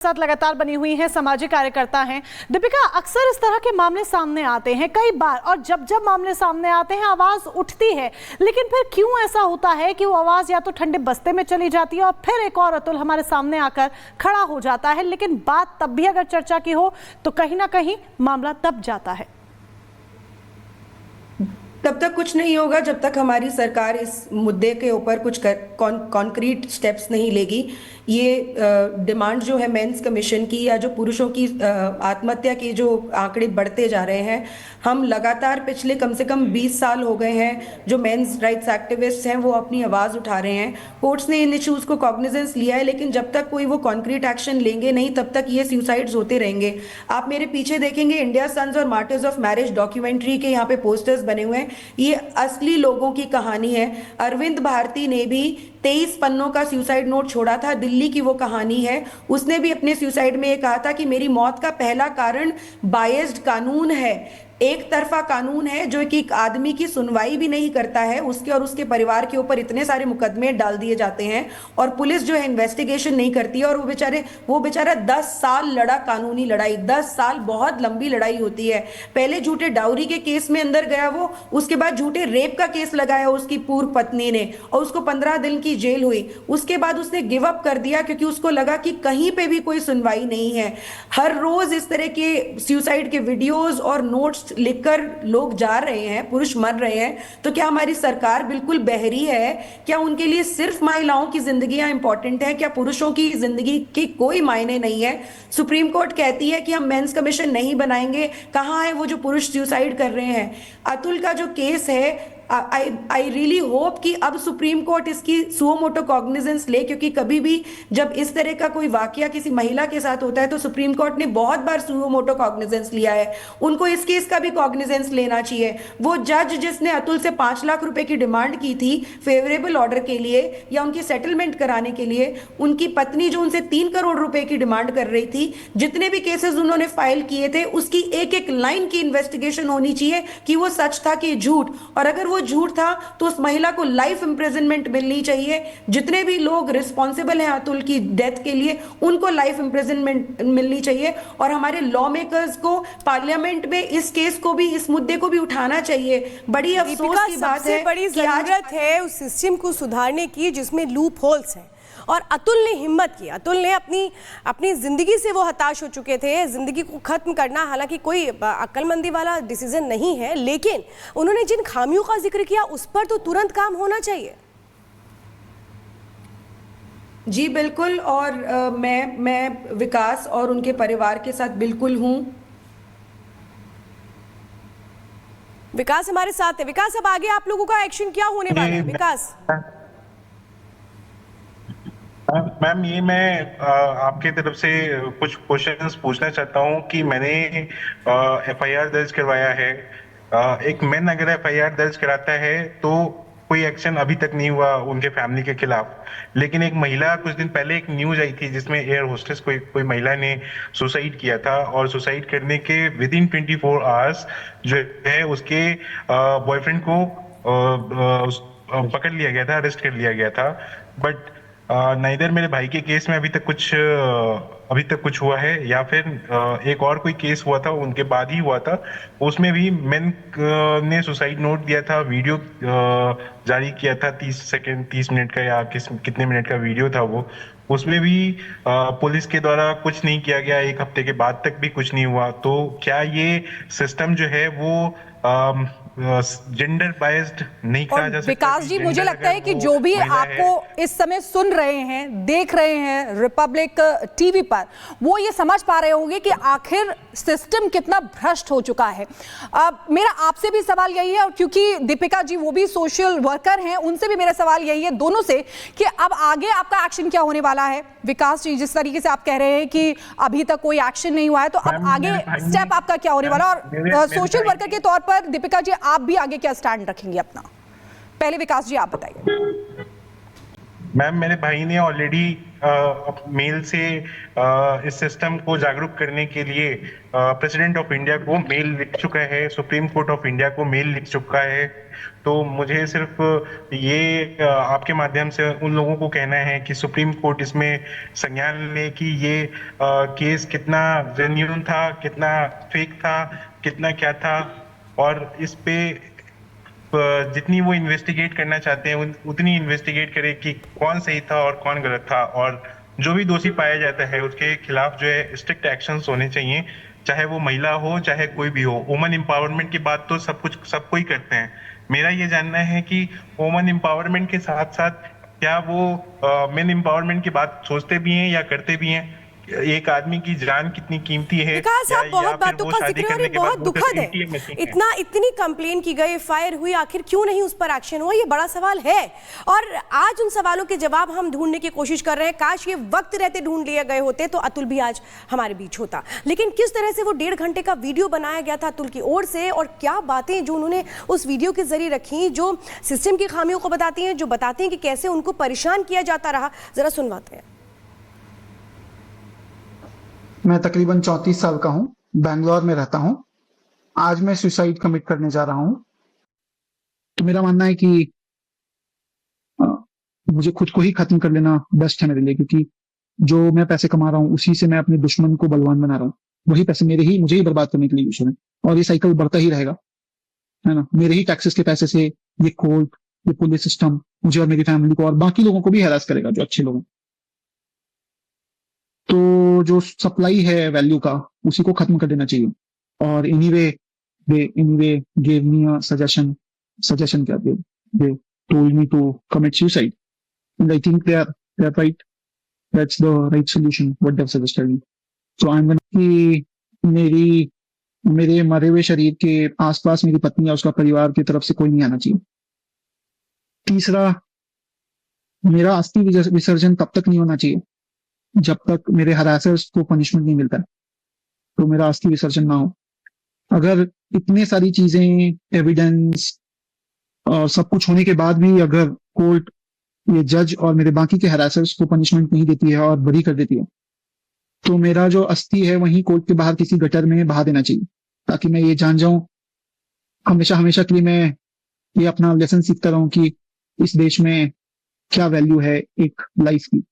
साथ लगातार बनी हुई हैं, सामाजिक कार्यकर्ता हैं। दीपिका, अक्सर इस तरह के मामले सामने आते हैं कई बार, और जब जब मामले सामने आते हैं आवाज उठती है, लेकिन फिर क्यों ऐसा होता है कि वो आवाज या तो ठंडे बस्ते में चली जाती है और फिर एक और अतुल हमारे सामने आकर खड़ा हो जाता है, लेकिन बात तब भी अगर चर्चा की हो तो कहीं ना कहीं मामला दब जाता है। तब तक कुछ नहीं होगा जब तक हमारी सरकार इस मुद्दे के ऊपर कुछ कॉन्क्रीट स्टेप्स नहीं लेगी। ये डिमांड जो है मेंस कमीशन की या जो पुरुषों की आत्महत्या के जो आंकड़े बढ़ते जा रहे हैं, हम लगातार पिछले कम से कम 20 साल हो गए हैं जो मेंस राइट्स एक्टिविस्ट हैं वो अपनी आवाज़ उठा रहे हैं। कोर्ट्स ने इन इश्यूज़ को कॉग्निजेंस लिया है, लेकिन जब तक कोई वो कॉन्क्रीट एक्शन लेंगे नहीं तब तक ये सुसाइड्स होते रहेंगे। आप मेरे पीछे देखेंगे इंडिया सन्स और मार्टर्स ऑफ मैरिज डॉक्यूमेंट्री के यहाँ पे पोस्टर्स बने हुए हैं। ये असली लोगों की कहानी है। अरविंद भारती ने भी 23 पन्नों का सुसाइड नोट छोड़ा था, दिल्ली की वो कहानी है। उसने भी अपने सुसाइड में ये कहा था कि मेरी मौत का पहला कारण बायस्ड कानून है, एक तरफा कानून है जो कि एक आदमी की सुनवाई भी नहीं करता है, उसके और उसके परिवार के ऊपर इतने सारे मुकदमे डाल दिए जाते हैं और पुलिस जो है इन्वेस्टिगेशन नहीं करती है। और वो बेचारा 10 साल लड़ा कानूनी लड़ाई। 10 साल बहुत लंबी लड़ाई होती है। पहले झूठे डाउरी के केस में अंदर गया वो, उसके बाद झूठे रेप का केस लगाया उसकी पूर्व पत्नी ने और उसको 15 दिन की जेल हुई। उसके बाद उसने गिव अप कर दिया क्योंकि उसको लगा कि कहीं पे भी कोई सुनवाई नहीं है। हर रोज इस तरह के सुसाइड के वीडियोज और नोट्स लिखकर लोग जा रहे हैं, पुरुष मर रहे हैं। तो क्या हमारी सरकार बिल्कुल बहरी है? क्या उनके लिए सिर्फ महिलाओं की जिंदगियां इंपॉर्टेंट है? क्या पुरुषों की जिंदगी की कोई मायने नहीं है? सुप्रीम कोर्ट कहती है कि हम मेंस कमीशन नहीं बनाएंगे। कहां है वो जो पुरुष सुसाइड कर रहे हैं? अतुल का जो केस है, आई रियली होप कि अब सुप्रीम कोर्ट इसकी सुओ मोटो कॉग्निजेंस ले, क्योंकि कभी भी जब इस तरह का कोई वाकया किसी महिला के साथ होता है तो सुप्रीम कोर्ट ने बहुत बार सुओ मोटो कॉग्निजेंस लिया है। उनको इस केस का भी कॉग्निजेंस लेना चाहिए। वो जज जिसने अतुल से 5 लाख रुपए की डिमांड की थी फेवरेबल ऑर्डर के लिए या उनकी सेटलमेंट कराने के लिए, उनकी पत्नी जो उनसे 3 करोड़ रुपए की डिमांड कर रही थी, जितने भी केसेस उन्होंने फाइल किए थे उसकी एक एक लाइन की इन्वेस्टिगेशन होनी चाहिए कि वो सच था कि झूठ, और अगर वो झूठ था तो उस महिला को लाइफ इंप्रिजनमेंट मिलनी चाहिए। जितने भी लोग रिस्पॉन्सिबल हैं अतुल की डेथ के लिए उनको लाइफ इंप्रिजनमेंट मिलनी चाहिए। और हमारे लॉ मेकर्स को पार्लियामेंट में इस केस को भी, इस मुद्दे को भी उठाना चाहिए। बड़ी अफसोस की बात है, बड़ी जरूरत है उस सिस्टम को सुधारने की जिसमें लूप होल्स हैं, और अतुल ने हिम्मत की। अतुल ने अपनी जिंदगी से वो हताश हो चुके थे। जिंदगी को खत्म करना हालांकि कोई अक्लमंदी वाला डिसीजन नहीं है, लेकिन उन्होंने जिन खामियों का जिक्र किया उस पर तो तुरंत काम होना चाहिए। जी बिल्कुल, और मैं विकास और उनके परिवार के साथ बिल्कुल हूं। विकास हमारे साथ है। विकास, अब आगे आप लोगों का एक्शन क्या होने वाला है? विकास मैम, ये मैं आपके तरफ से कुछ क्वेश्चंस पूछना चाहता हूँ कि मैंने एफआईआर दर्ज करवाया है। एक मैन अगर एफआईआर दर्ज कराता है तो कोई एक्शन अभी तक नहीं हुआ उनके फैमिली के खिलाफ, लेकिन एक महिला, कुछ दिन पहले एक न्यूज आई थी जिसमें एयर होस्टेस कोई महिला ने सुसाइड किया था, और सुसाइड करने के विद इन 24 आवर्स जो है उसके बॉयफ्रेंड को पकड़ लिया गया था, अरेस्ट कर लिया गया था। बट नाइदर मेरे भाई के केस में अभी तक कुछ हुआ है, या फिर एक और कोई केस हुआ था उनके बाद ही हुआ था, उसमें भी मैन ने सुसाइड नोट दिया था, वीडियो जारी किया था 30 मिनट का या कितने मिनट का वीडियो था वो, उसमें भी पुलिस के द्वारा कुछ नहीं किया गया, एक हफ्ते के बाद तक भी कुछ नहीं हुआ। तो क्या ये सिस्टम जो है वो जेंडर बायस्ड नहीं कहा जा सकता? विकास जी, मुझे लगता है कि जो भी आपको इस समय सुन रहे हैं, देख रहे हैं रिपब्लिक टीवी पर, वो ये समझ पा रहे होंगे कि आखिर सिस्टम कितना भ्रष्ट हो चुका है। मेरा आपसे भी सवाल यही है, और क्योंकि दीपिका जी वो भी सोशल वर्कर हैं, उनसे भी मेरा सवाल यही है दोनों से कि अब आगे आपका एक्शन क्या होने वाला है? विकास जी, जिस तरीके से आप कह रहे हैं कि अभी तक कोई एक्शन नहीं हुआ है, तो अब आगे स्टेप आपका क्या होने वाला? और सोशल वर्कर के तौर पर दीपिका जी, आप भी आगे क्या स्टैंड रखेंगे अपना? पहले विकास जी आप बताइए। मैम मेरे भाई ने ऑलरेडी मेल से इस सिस्टम को जागरूक करने के लिए प्रेसिडेंट ऑफ इंडिया को मेल लिख चुका है, सुप्रीम कोर्ट ऑफ इंडिया को मेल लिख चुका है। तो मुझे सिर्फ ये आपके माध्यम से उन लोगों को कहना है कि सुप्रीम कोर्ट इसमें संज्ञान ले कि ये केस कितना जेन्युइन था, कितना फेक था, कितना क्या था, और इस पे जितनी वो इन्वेस्टिगेट करना चाहते हैं उतनी इन्वेस्टिगेट करे कि कौन सही था और कौन गलत था, और जो भी दोषी पाया जाता है उसके खिलाफ जो है स्ट्रिक्ट एक्शंस होने चाहिए, चाहे वो महिला हो चाहे कोई भी हो। वुमन एम्पावरमेंट की बात तो सब कोई करते हैं। मेरा ये जानना है कि वुमन एम्पावरमेंट के साथ साथ क्या वो मेन एम्पावरमेंट की बात सोचते भी हैं या करते भी हैं? एक आदमी की जान कितनी कीमती है, विकास साहब या बहुत फिर बातों वो का शादी जिक्र है और करने ये के बाद बहुत वो दुखद सिर्फ ATM है। मशीन है। इतनी कंप्लेन की गई, फायर हुई, आखिर क्यों नहीं उस पर एक्शन हुआ, ये बड़ा सवाल है। और आज उन सवालों के जवाब हम ढूंढने की कोशिश कर रहे हैं। काश ये वक्त रहते ढूंढ लिए गए होते तो अतुल भी आज हमारे बीच होता। लेकिन किस तरह से वो 1.5 घंटे का वीडियो बनाया गया था अतुल की ओर से, और क्या बातें जो उन्होंने उस वीडियो के जरिए रखी, जो सिस्टम की खामियों को बताती हैं, जो बताती हैं कि कैसे उनको परेशान किया जाता रहा, जरा सुनवाते हैं। मैं तकरीबन 34 साल का हूँ, बैंगलोर में रहता हूँ। आज मैं सुसाइड कमिट करने जा रहा हूँ। तो मेरा मानना है कि अ, मुझे खुद को ही खत्म कर लेना बेस्ट है मेरे लिए, क्योंकि जो मैं पैसे कमा रहा हूँ उसी से मैं अपने दुश्मन को बलवान बना रहा हूँ। वही पैसे मुझे ही बर्बाद करने के लिए यूज हो रहे हैं, और ये साइकिल बढ़ता ही रहेगा, है ना। मेरे ही टैक्सेस के पैसे से ये कोर्ट, ये पुलिस सिस्टम मुझे और मेरी फैमिली को और बाकी लोगों को भी हैरास करेगा, जो अच्छे लोग हैं। तो जो सप्लाई है वैल्यू का, उसी को खत्म कर देना चाहिए। और anyway gave me a suggestion क्या, they told me to commit suicide, and I think they're right. That's the right solution what they've suggested me. So I'm gonna कि मेरे मरे हुए शरीर के आसपास मेरी पत्नी या उसका परिवार की तरफ से कोई नहीं आना चाहिए। तीसरा, मेरा अस्थि विसर्जन तब तक नहीं होना चाहिए जब तक मेरे हरासर्स को पनिशमेंट नहीं मिलता है। तो मेरा अस्थि विसर्जन ना हो। अगर इतने सारी चीजें, एविडेंस और सब कुछ होने के बाद भी अगर कोर्ट, ये जज और मेरे बाकी के हरासर्स को पनिशमेंट नहीं देती है और बरी कर देती है, तो मेरा जो अस्थि है वहीं कोर्ट के बाहर किसी गटर में बहा देना चाहिए, ताकि मैं ये जान जाऊं हमेशा हमेशा के लिए, मैं ये अपना लेसन सीखता रहूं कि इस देश में क्या वैल्यू है एक लाइफ की।